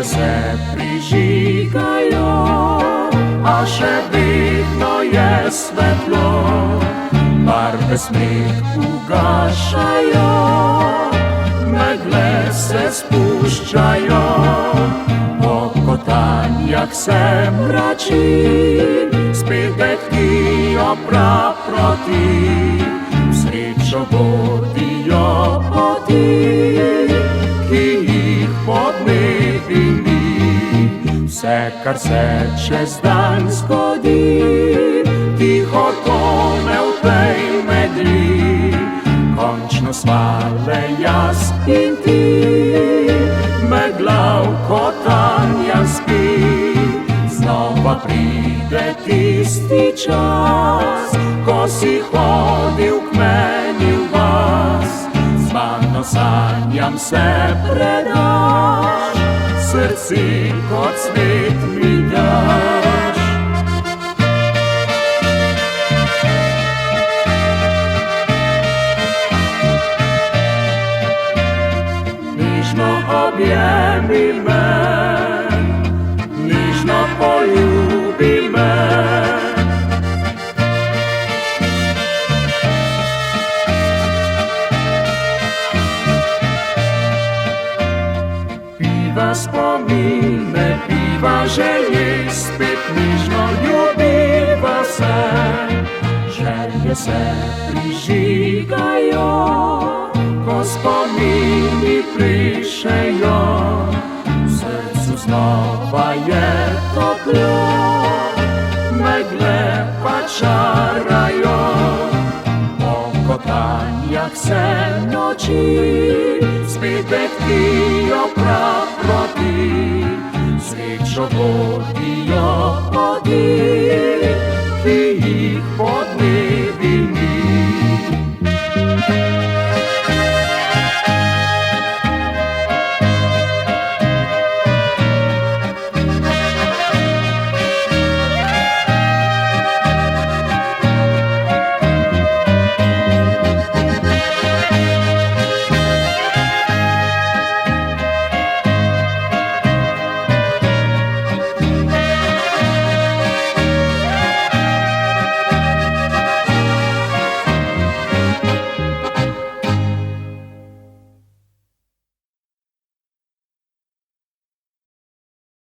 Zvezde se prižigajo, a še vedno je svetlo. Barve sneg ugašajo, megle se spuščajo. Po kotanjah se mrači, spet dehtijo praproti. Srečo vodijo poti, ki jih podnevi ni. Vse, kar se čez dan zgodi, tiho tone v tej megli. Končno svale jaz in ti, megla v kotanjah spi. Znova pride tisti čas, ko si hodil k meni v vas. Z mano sanjam se predaš, srci kot svet mi daš. Nižno objemi me, nižno poljubi me. Piva spomine, piva želje, spet nižno ljubiva se. Želje se prižigajo, ko spomini prišejo. V srcu znova je toplo, megle pa čarajo. Po kotanjah se noči, spet dehtijo praproti. Srečo vodijo poti,